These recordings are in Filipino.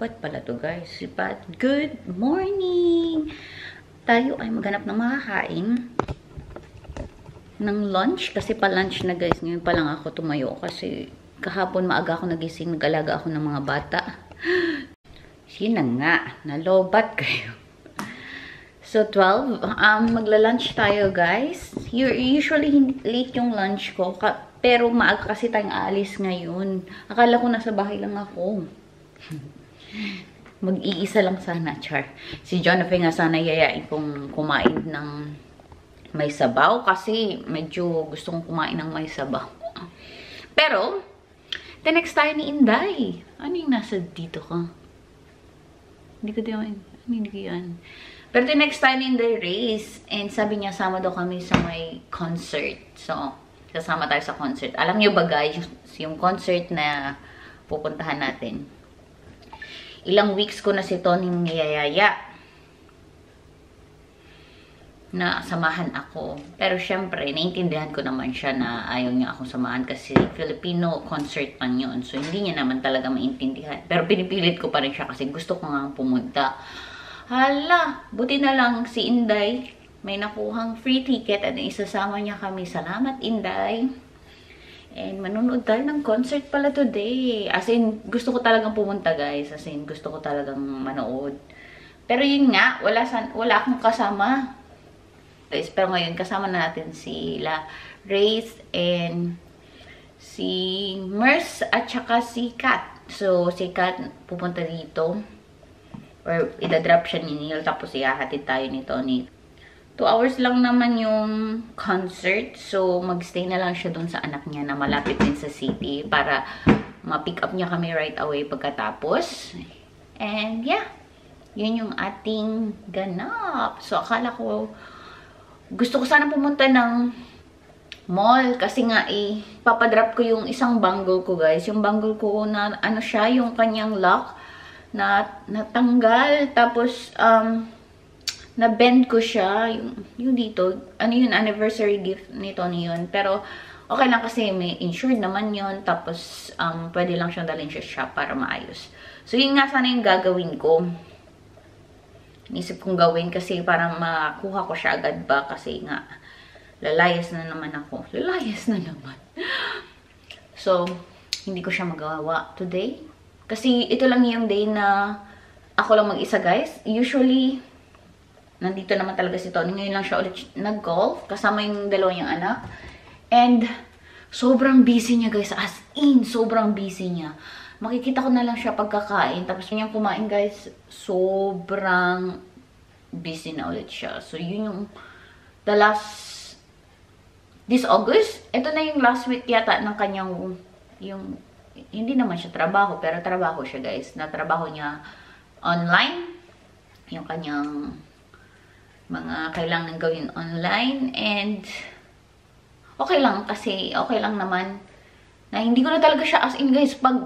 Pat pala to guys. Si Pat, good morning! Tayo ay maghanap ng makakain ng lunch. Kasi pa-lunch na guys. Ngayon pa lang ako tumayo. Kasi kahapon maaga ako nagising. Nag-alaga ako ng mga bata. Sina nga. Nalobat kayo. So, 12. Magla-lunch tayo guys. Usually, late yung lunch ko. Pero maaga kasi tayong aalis ngayon. Akala ko nasa bahay lang ako. Mag-iisa lang sana, char. Si Jonathan nga sana yayain kong kumain ng may sabaw kasi medyo gusto kong kumain ng may sabaw. Pero, the next tayo ni Inday. Ano yung nasa dito ka? Hindi ko din, hindi ko yan. Pero the next tayo ni Inday race. And sabi niya, sama daw kami sa may concert. So, kasama tayo sa concert. Alam niyo ba guys, yung concert na pupuntahan natin. Ilang weeks ko na si Tony niyayaya na samahan ako. Pero syempre, naiintindihan ko naman siya na ayaw niya akong samahan kasi Filipino concert man yun. So, hindi niya naman talaga maintindihan. Pero pinipilit ko pa rin siya kasi gusto ko nga pumunta. Hala, buti na lang si Inday may nakuhang free ticket at isasama niya kami. Salamat, Inday. And manonood tayo ng concert pala today. As in, gusto ko talagang pumunta guys. As in, gusto ko talagang manood. Pero yun nga, wala akong kasama. Guys, pero ngayon kasama na natin sila Race and si Mers at saka si Kat. So, si Kat pupunta dito. Or idadrop siya ni Neil. Tapos ihahatid tayo ni Tony. 2 hours lang naman yung concert. So, magstay na lang siya dun sa anak niya na malapit din sa city para ma-pick up niya kami right away pagkatapos. And, yeah. Yun yung ating ganap. So, akala ko, gusto ko sana pumunta ng mall. Kasi nga, papadrop ko yung isang bangle ko, guys. Yung bangle ko na, ano siya, yung kanyang lock na natanggal. Tapos, na-bend ko siya, yung dito, ano yun, anniversary gift nito yun. Pero, okay lang kasi may insured naman yun. Tapos, pwede lang siyang dalhin siya shop para maayos. So, yun nga sana yung gagawin ko. Inisip kong gawin kasi para makuha ko siya agad ba. Kasi nga, lalayas na naman ako. Lalayas na naman. So, hindi ko siya magawa today. Kasi, ito lang yung day na ako lang mag-isa, guys. Usually, nandito naman talaga si Tony. Ngayon lang siya ulit nag-golf. Kasama yung dalawa niyang anak. And, sobrang busy niya guys. As in, sobrang busy niya. Makikita ko na lang siya pagkakain. Tapos niyang kumain guys. Sobrang busy na ulit siya. So, yun yung the last, this August. Ito na yung last week yata ng kanyang, yung, hindi naman siya trabaho. Pero trabaho siya guys. Natrabaho niya online. Yung kanyang mga kailangan gawin online and okay lang kasi okay lang naman na hindi ko na talaga siya as in guys pag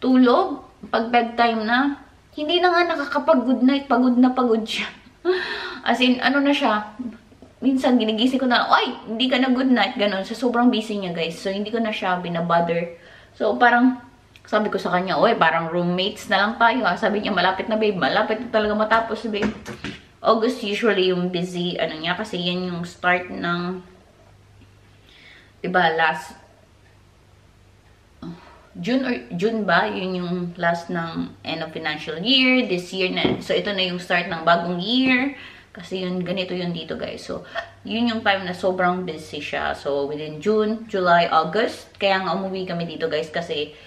tulog, pag bedtime na hindi na nga nakakapag good night, pagod siya as in ano na siya minsan ginigising ko na ay hindi ka na good night, ganun so sobrang busy niya guys so hindi ko na siya binabother so parang sabi ko sa kanya oy parang roommates na lang tayo ha? Sabi niya malapit na babe, malapit na talaga matapos babe. August usually yung busy, ano niya, kasi yan yung start ng, diba, last, June ba? Yun yung last ng end of financial year, this year na, so ito na yung start ng bagong year, kasi yun, ganito yun dito guys, so, yun yung time na sobrang busy siya, so within June, July, August, kaya nga umuwi kami dito guys, kasi,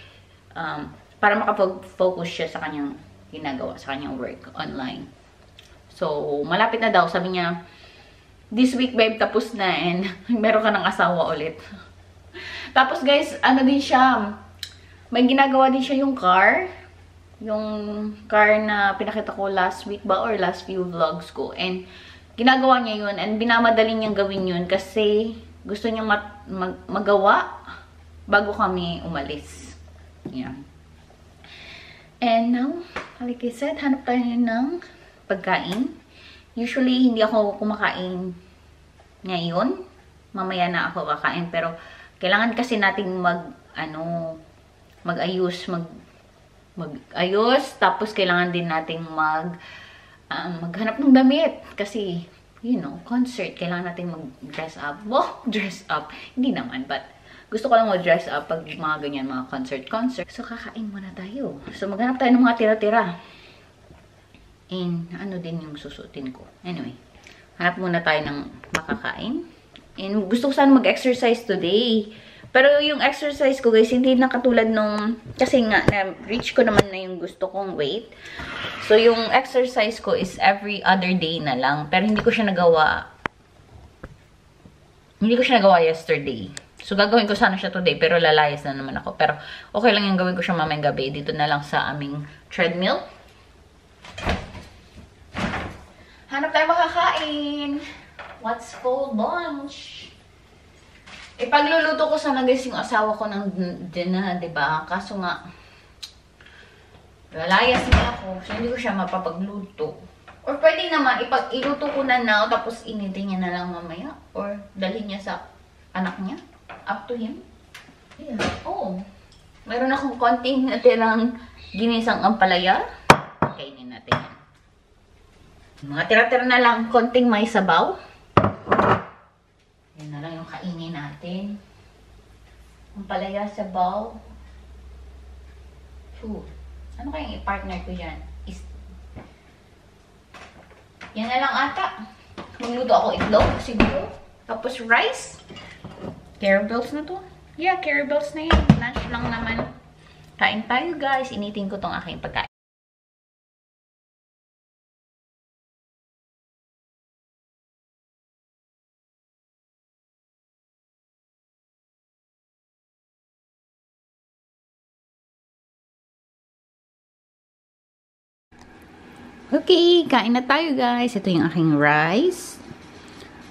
para makapag-focus siya sa kanyang ginagawa, sa kanyang work online. So, malapit na daw. Sabi niya, this week, babe, tapos na. And meron ka ng asawa ulit. Tapos, guys, ano din siya, may ginagawa din siya yung car. Yung car na pinakita ko last week ba or last few vlogs ko. And, ginagawa niya yun. And, binamadali niyang gawin yun kasi gusto niyang magawa bago kami umalis. Yan. And now, like I said, hanap tayo ng pagkain. Usually, hindi ako kumakain ngayon. Mamaya na ako kakain. Pero, kailangan kasi nating mag-ayos, mag-ayos. Tapos, kailangan din nating maghanap ng damit. Kasi, you know, concert. Kailangan nating mag-dress up. Wow, dress up. Hindi naman, but gusto ko lang mag-dress up pag mga ganyan, mga concert. So, kakain muna tayo. So, maghanap tayo ng mga tira-tira. And, ano din yung susutin ko. Anyway, hanap muna tayo ng makakain. And, gusto ko sana mag-exercise today. Pero yung exercise ko guys, hindi na katulad nung, kasi nga, na-reach ko naman na yung gusto kong weight. So, yung exercise ko is every other day na lang. Pero hindi ko siya nagawa yesterday. So, gagawin ko sana siya today, pero lalayas na naman ako. Pero, okay lang yung gawin ko siya mamayang gabi. Dito na lang sa aming treadmill. Hanap tayo makakain. What's for lunch? Ipagluluto ko sana guys yung asawa ko ng dinner, diba? Kaso nga, lalayas na ako. So, hindi ko siya mapapagluto. Or pwede naman, iluto ko na now, tapos initin niya na lang mamaya. Or dalhin niya sa anak niya. Up to him. Yeah. Oh. Meron akong konting natirang ginisang ampalaya. Kainin natin yan. Mga tira-tira na lang, konting may sabaw. Yan na lang yung kainin natin. Ampalaya, sabaw. Food. Ano kayang i-partner ko dyan? Yan na lang ata. Magluto ako itlog, siguro. Tapos rice. Carabels na to. Yeah, carabels na yan. Lunch lang naman. Kain tayo guys. Initin ko tong aking pagkain. Okay, kain na tayo guys. Ito yung aking rice.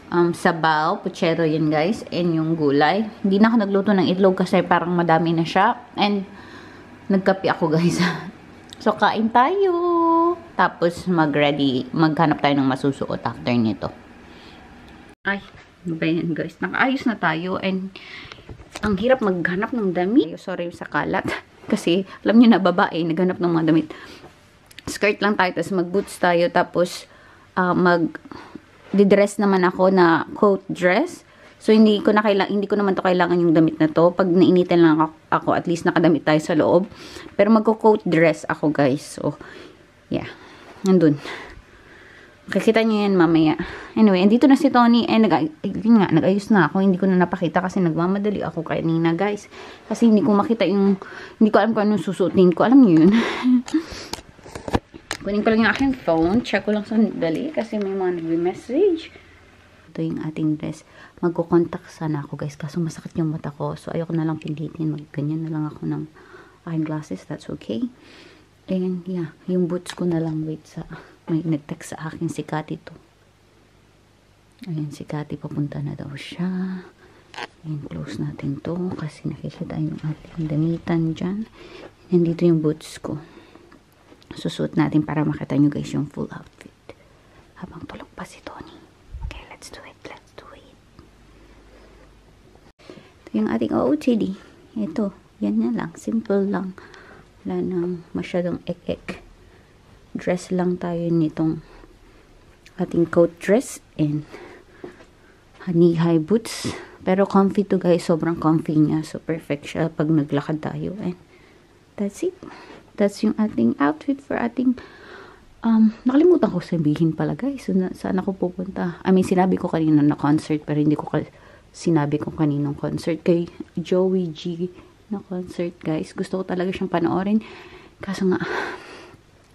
Sabaw, puchero yan guys. And yung gulay. Hindi na ako nagluto ng itlog kasi parang madami na siya. And nagkape ako guys. So, kain tayo. Tapos maghanap tayo ng masusuot after nito. Ay, ano ba yan guys? Nakaayos na tayo. And ang hirap maghanap ng damit. Sorry sa kalat. Kasi alam nyo na babae, naghanap ng mga damit. Skirt lang tayo, tapos mag-boots tayo, tapos mag-dress naman ako na coat dress. So, hindi ko naman to kailangan yung damit na to. Pag nainitan lang ako, at least nakadamit tayo sa loob. Pero magko-coat dress ako, guys. So, yeah. Nandun. Kikita nyo yan mamaya. Anyway, andito na si Tony. Nag-ayos na ako. Hindi ko na napakita kasi nagmamadali ako kanina, guys. Kasi hindi ko makita hindi ko alam kung anong susutin ko. Alam nyo yun. Kunin ko lang yung aking phone. Check ko lang sandali kasi may mga nag-message. Ito yung ating dress. Magko-contact sana ako guys. Kaso masakit yung mata ko. So ayoko na lang pilitin. Magganyan na lang ako ng aking glasses. That's okay. And yeah, yung boots ko na lang. Wait may nag-text sa akin si Kati to. Ayan si Kati. Papunta na daw siya. Ayan, close natin to. Kasi nakikita yung ating damitan dyan. And dito yung boots ko. Susuot natin para makita nyo guys yung full outfit. Habang tulog pa si Tony. Okay, let's do it. Let's do it. Ito yung ating OOTD. Ito. Yan na lang. Simple lang. Wala nang masyadong ek-ek. Dress lang tayo nitong ating coat dress and knee-high boots. Pero comfy to guys. Sobrang comfy niya. So perfect siya pag naglakad tayo. And that's it. That's yung ating outfit for ating, nakalimutan ko sabihin pala guys. So, saan ako pupunta? I mean, sinabi ko kanina na concert, pero hindi ko sinabi ko kaninong concert. Kay Joey G na concert guys. Gusto ko talaga siyang panoorin. Kaso nga,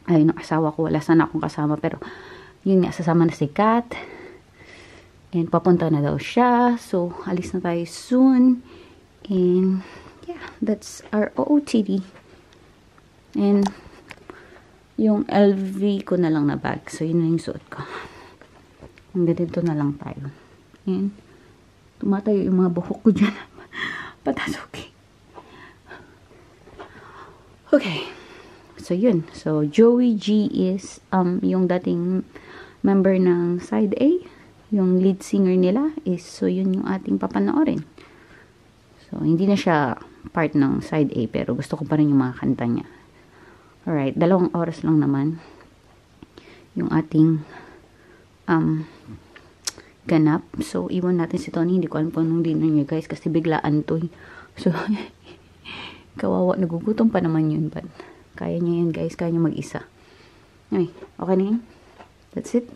ayun ang asawa ko. Wala sana akong kasama. Pero, yun nga, sasama na si Kat. And, papunta na daw siya. So, alis na tayo soon. And, yeah, that's our OOTD. And, yung LV ko na lang na bag. So, yun na yung suot ko. Hanggang dito na lang tayo. And, tumatayo yung mga buhok ko dyan. But that's okay. Okay. So, yun. So, Joey G is, yung dating member ng Side A. Yung lead singer nila is, so, yun yung ating papanoorin. So, hindi na siya part ng Side A, pero gusto ko pa rin yung mga kanta niya. Alright, 2 oras lang naman yung ating ganap. So, iwan natin si Tony. Hindi ko alam po anong dinner niya, guys, kasi biglaan to. So, kawawa, nagugutom pa naman yun, but kaya niya yun, guys. Kaya niya mag-isa. Ay, okay na yun. That's it.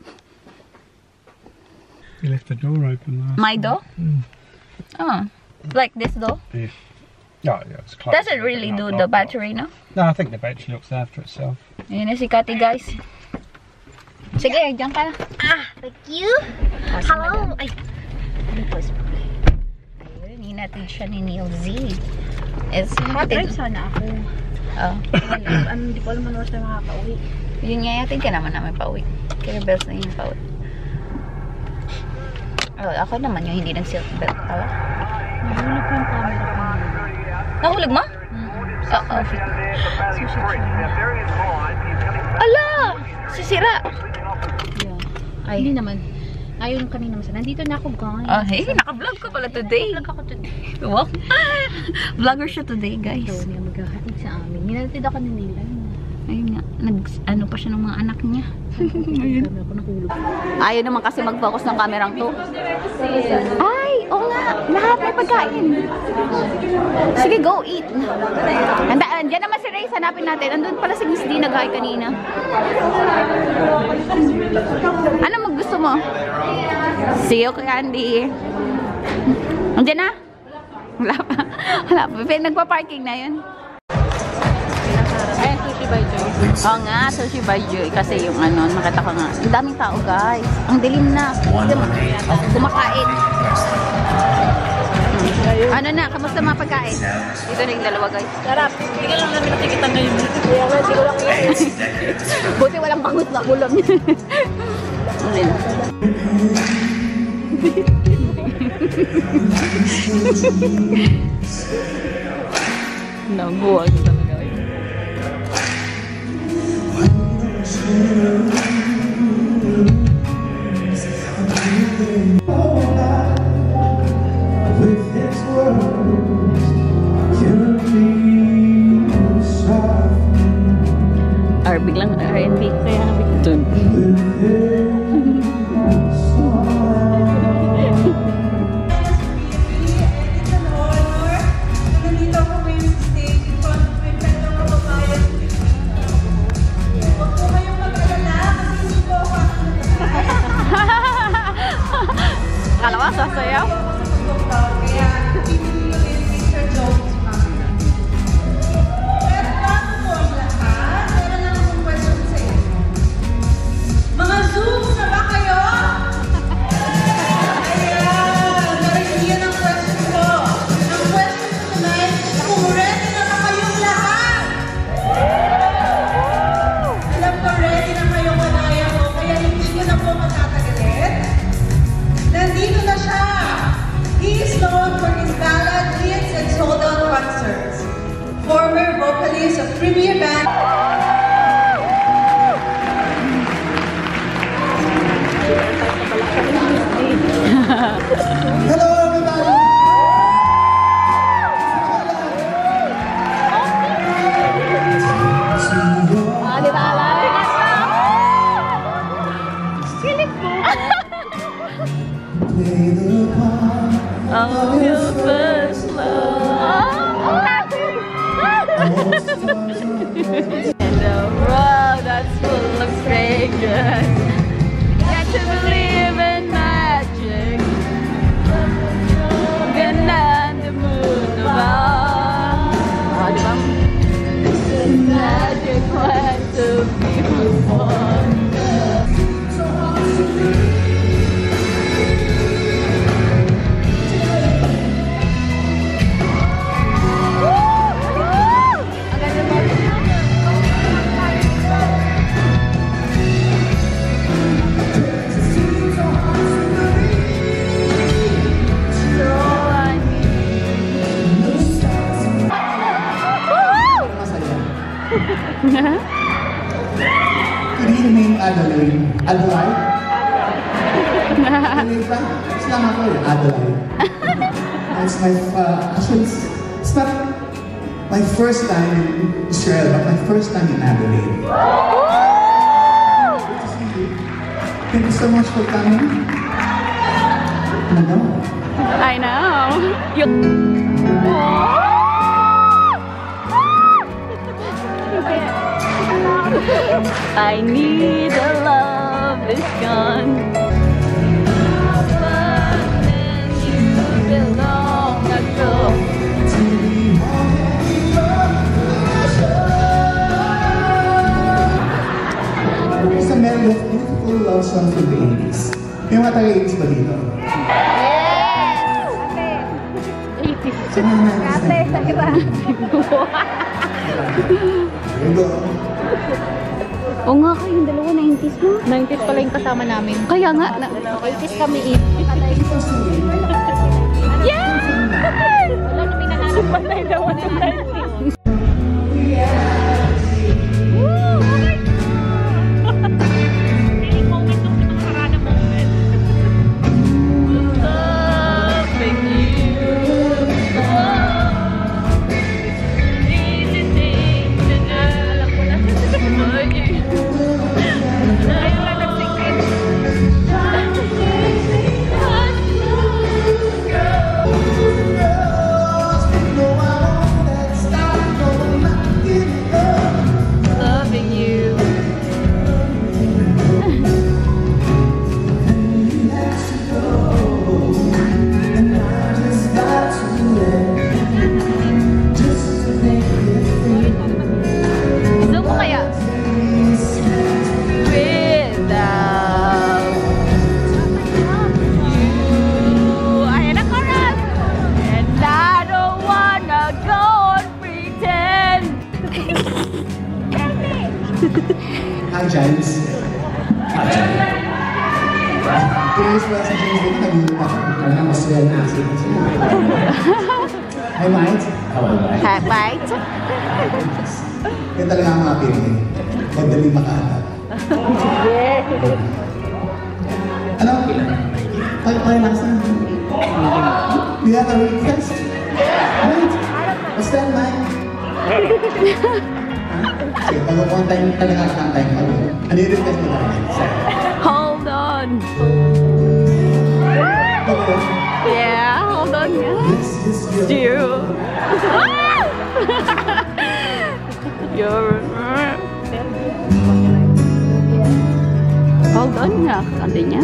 You left the door open last My door? Oh, like this door? Yeah. Oh, yeah, it's closed. Does it really do the battery, no? No, I think the battery looks after itself. Ayan na si Kati, guys. Sige, dyan ka na. Thank you. Hello. Ay. Ayun, hinatid siya ni Neil Z. It's hot. Drive sana ako. Oh. Hindi ko alam ano oras na makaka-uwi. Yun nga, yatid ka naman namin pa-uwi. Kaya bells na yung pa-uwi. Oh, ako naman yung hindi nag-seatbelt. Awa? Nahulog ko yung camera ko. Nahulog mo? Oo. Sushi tray. Ala! Sisira! Yeah. Ay. Hindi naman. Ayaw yung kanina masaya. Nandito na ako, guys. Oh, hey, naka-vlog ka pala today. Vlog ako today. Wow. Vlogger siya today, guys. So, niya maghahatid sa amin. Ninatid ako ni Nila. Ayun nga, ano pa siya ng mga anak niya. Ayun. Ako nahulog. Ayaw naman kasi mag-focus ng kamerang to. Ay, oo nga, lahat may pagkain. Sige, go eat. Diyan naman si Ray, hanapin natin. Andun pala si Miss D nag-hi kanina. Ano mag gusto mo? See you, Candy. Andiyan na? Wala pa. Wala pa. Nagpa-parking na yun. Ayan, Sushi by Joy. Oo nga, Sushi by Joy. Kasi yung ano, nakita ko nga. Ang daming tao, guys. Ang dilim na. Kumakain. Ano na, kamusta mga pagkain? Dito na yung dalawa, guys. Sarap. Hindi ka lang namin nakikita ngayon. Kaya nga, hindi ko lang Buti walang bangus na ulam. Nabuwag talaga. Or biglang R&B kaya dun. Kalawa, sasayaw? Nandito na siya. He is known for his ballad hits and sold-out concerts. Former vocalist of premier band. Hello everybody! Di ba alam? Silip ko. Oh, your first love. And a world that's full of strangers. Got to believe in magic. Ganda the moon above. Oh, di ba? Magic wants to be born. Hindi namin Adeline. Adeline? Adeline pa? Islam ako eh. Adeline. It's my, actually, it's not My first time in Israel, but my first time in Adelaide. Good to see you. Thank you so much for coming. Ano? I know. I need a love is gone. But then you belong ago. It's a melody of beautiful love song from the 80s. May mga taga-80s ba dito? Ate, sa iba. Here we go. Oo nga kayong dalawa, 90s mo. 90s pala yung kasama namin. Kaya nga, 80s kami eh. Yeah! Wala na may nahanap pa tayo daw ng 90s. Hi, Giles. Hi, Giles. Today's message is that nag-iwan ako. Karena masaya na ako. Hi, Mike. How are you? Hi, Mike. Yan talaga ang mga pili. Madali makahanap. Ano? Pag-pay lang sa we have a request. Right? What's that, Mike? Sige, pag one time talaga ang time pa. Ano yung request mo namin? Hold on. Yeah, hold on. Yes, yes, yes. You. You're... Hold on nga, kante niya.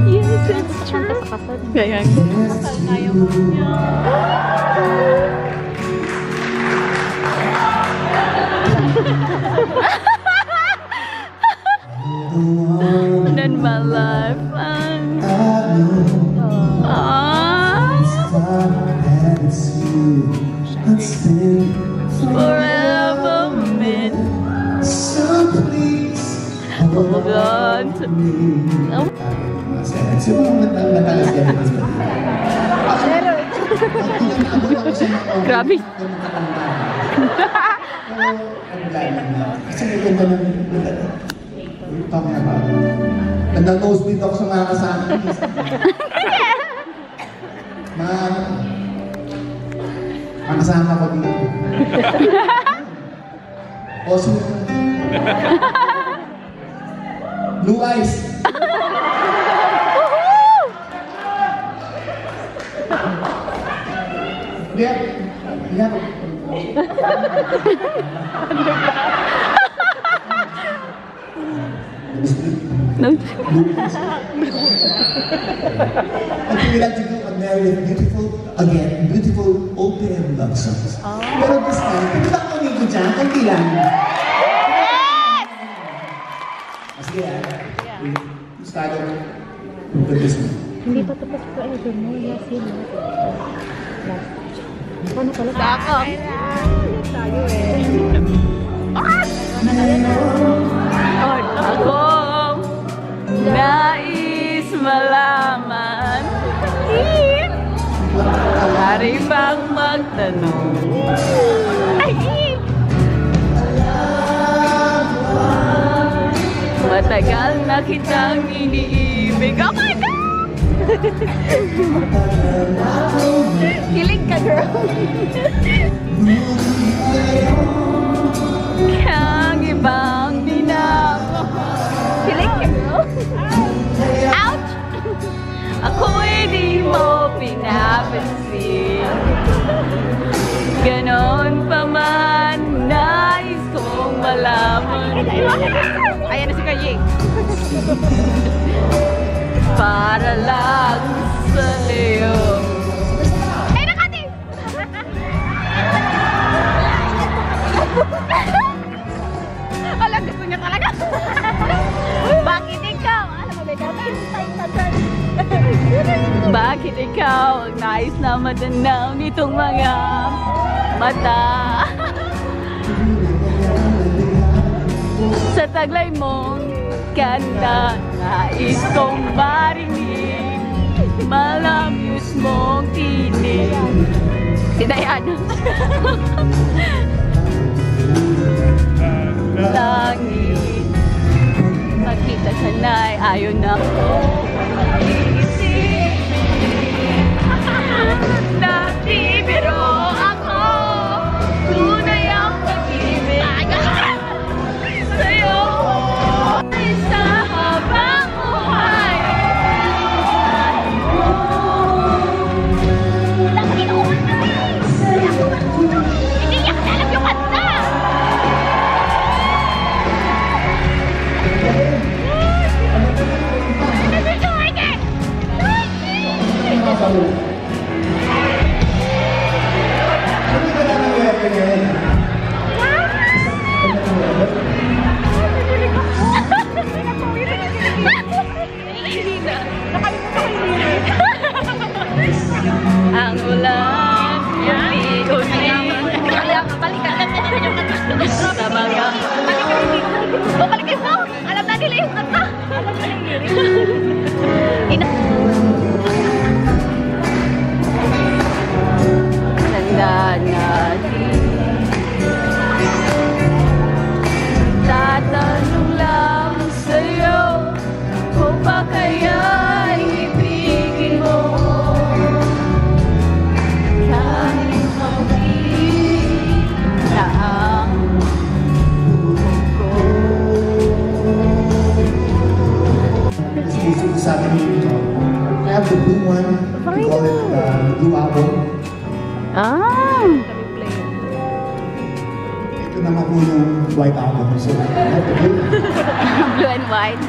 Yes, it's true. Kaya nga. Then my life forever meant So please hold on to me. Grabe. Kasi may ganda ng talking about. Nag-nosebleed ako sa mga kasama. Mga kasama ko dito. Also, Blue Eyes. Yeah. Yeah. No. At we like to do a very beautiful open love songs. Pero this time, hindi ba ako nito dyan? Kunti lang. Sige we started with this one. Hindi pa tapos po ever mo. Last year. Paano pala? Ako. Tayo eh. Akong nais malaman. Maaari bang magtanong? Matagal na kitang iniibig. Oh my God! Kilig ka, girl. Kang ibang minamahal. Kilig ka, girl. Ouch! Ako'y di mo pinapansin. Ganon pa man, nais kong malaman. Ayan na si Kaji. Para lang sa'yo. Ay, Nakati! Alam, gusto niya talaga. Bakit ikaw? Alam mo, bakit ikaw ang nais na madanaw nitong mga mata? Sa taglay mong kanta, nais kong marinig, malamyos mong tinig. Si Diana. Langit, makita sana'y ayaw na ko. Dati pero ako, tunay ang pag-ibig sa'yo. Sa habang buhay. Hindi niya kasalam yung kanta. Ang ulan, sa mga babalikin mo! Alam na nila yung kanta! Tandaan natin, tatanong lang sa'yo, kung ba kaya'y ibigin mo. Kahit mabig na ang buhok ko. Specific sa akin dito. I have the blue one. We call it the blue album. Ah! Ito naman po yung white album. So, I have the blue. Blue and white.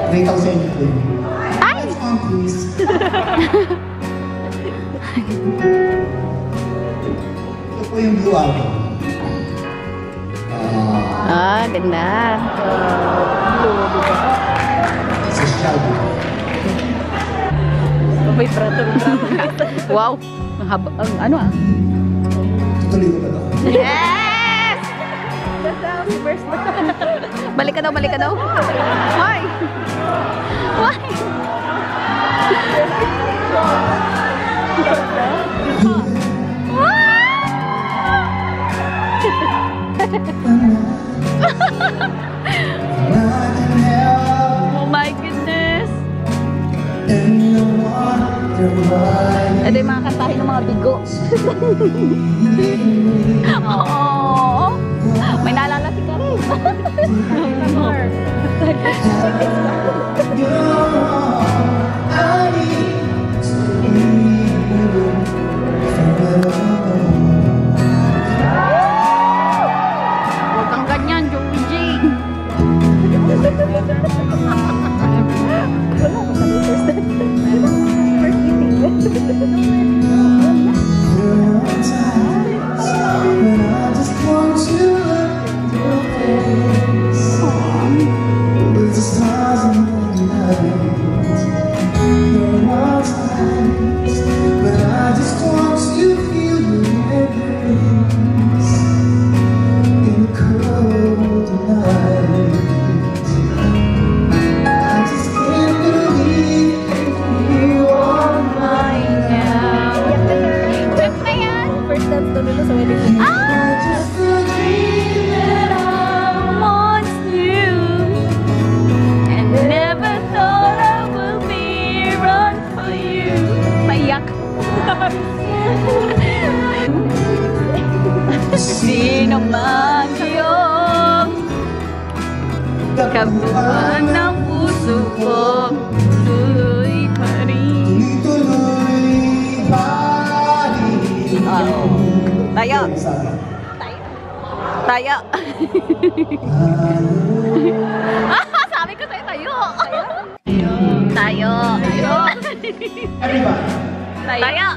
Nakita ko sa inyo po yun. Ay! Next one, please. Ito po yung blue album. Ganda. Sa Shelby. May prato. Wow! Ang haba. Ano ah? Tutuloy ko ba ito? Yes! Balik ka daw, balik ka daw. Why? Why? Oh my goodness! Ito yung mga kantahin ng mga bigo. Oo. May naalala si Karen. Huwag kang ganyan, Joey J. Never thought I would Sino man kayong kabuuan ng puso ko, tuloy pa rin. Tuloy pa rin. Tayo! Tayo! Sabi ko sa'yo, tayo! Tayo! Tayo! Everybody. Tayo! Tayo!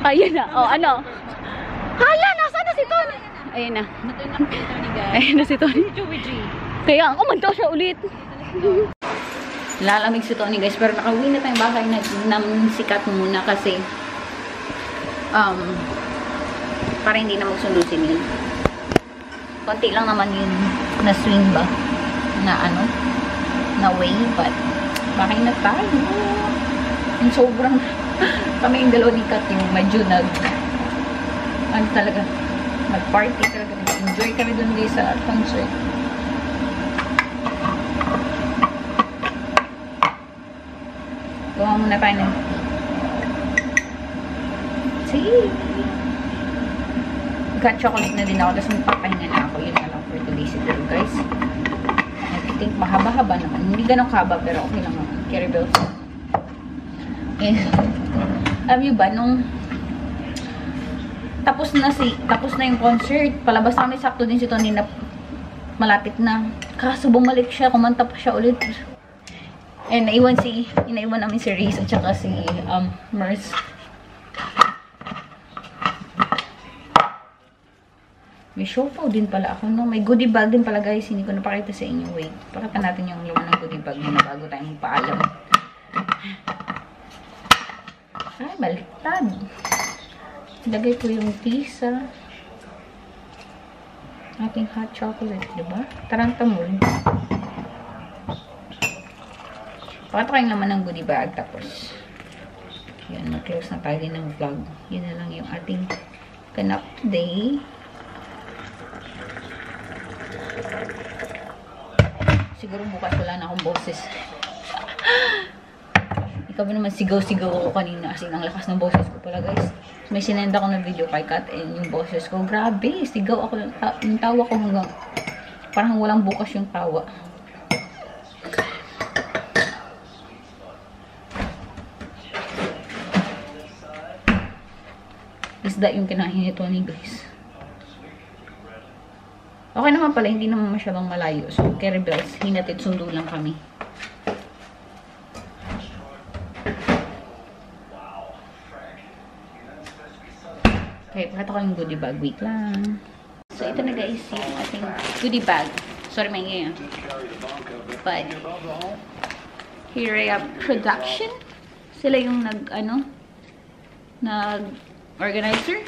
Ayun na. Oh, ano? Hala, nasaan na si Tony? Ayun na. Ayun na si Tony. Kaya, kumanto siya ulit. Lalamig si Tony, guys. Pero nakauwi na tayong bahay na sikat muna kasi para hindi na magsundo si Neil. Konti lang naman yun na swing ba? Na ano? Na way, but bahay na tayo. Yung sobrang kami yung dalawa ni Kat yung medyo ano talaga, mag-party talaga, nag-enjoy kami dun guys sa concert. Gawa muna tayo ng see, got chocolate na din ako, tapos magpapahinga na ako. Yun na lang for today's video guys. I think mahaba-haba naman, hindi ganun kaba pero okay lang naman. Carry bells. Alam nyo ba, nung tapos na yung concert, palabas kami, sakto din si Tony na malapit na. Kaso bumalik siya, kumanta pa siya ulit. And inaiwan namin si Reese at saka si Merce. May siopaw din pala ako, no? May goodie bag din pala, guys. Hindi ko napakita sa inyo. Wait, pakita natin yung laman ng goodie bag muna bago tayo magpaalam. Ay, baliktad. Ilagay ko yung pizza. Ating hot chocolate, diba? Taranta mo rin. Pakita ko yung laman ng goodie bag. Tapos, yan, mag-close na tayo din ng vlog. Yun na lang yung ating ganap today. Siguro bukas wala na akong boses. Ikaw ba naman sigaw-sigaw ako kanina kasi ang lakas ng boses ko pala, guys. May sinend ako ng video kay Kat and yung boses ko, grabe, sigaw ako. Yung tawa ko hanggang parang walang bukas yung tawa. Isda yung kinain nito ni guys. Okay naman pala, hindi naman masyadong malayo. So, kay Rebels, hinatid sundo lang kami. Okay, pakita ko yung goodie bag. Wait lang. So, ito na guys, yung ating goodie bag. Sorry, may ngayon. But, here I have production. Sila yung nag-organizer.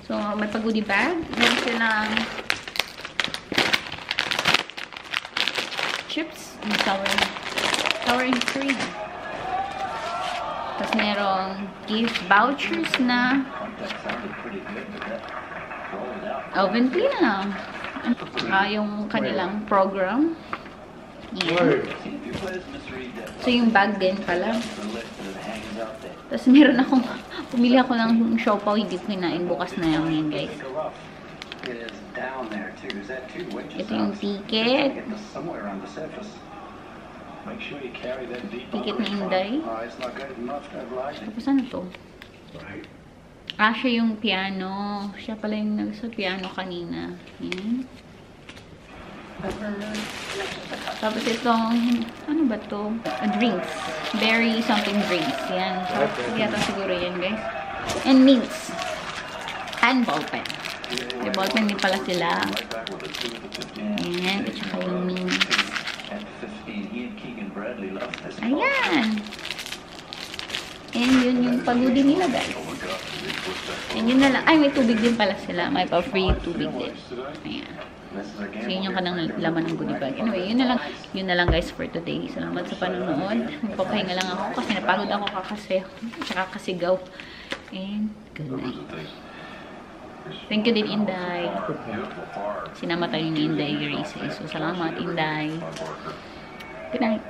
So, may pag-goodie bag. Meron silang chips and sour and cream. Tapos merong gift vouchers na oven pina. Yung kanilang program. Yan. So yung bag din pala. Tapos meron akong, pumili ako ng siopaw, hindi ko kinain, bukas na yan guys. Ito yung ticket. Ticket ni Inday. Tapos ano to? Ah, siya yung piano. Siya pala yung nasa piano kanina. Yan. Tapos itong, ano ba to? Drinks. Berry something drinks. Yan. So, yata siguro yan guys. And mints. And ballpen. May ballpen din pala sila. Ayan. At saka yung mints. Ayan. And yun yung pagudi nila guys. And yun na lang. Ay, may tubig din pala sila. May pa-free tubig din. Ayan. So, yun yung kanang laman ng goodie bag. Anyway, yun na lang guys for today. Salamat sa panonood. Magpapahinga lang ako kasi napagod ako kakasigaw. And good night. Thank you din, Inday. Sinama tayo ni Inday Gracie. So, salamat, Inday. Good night.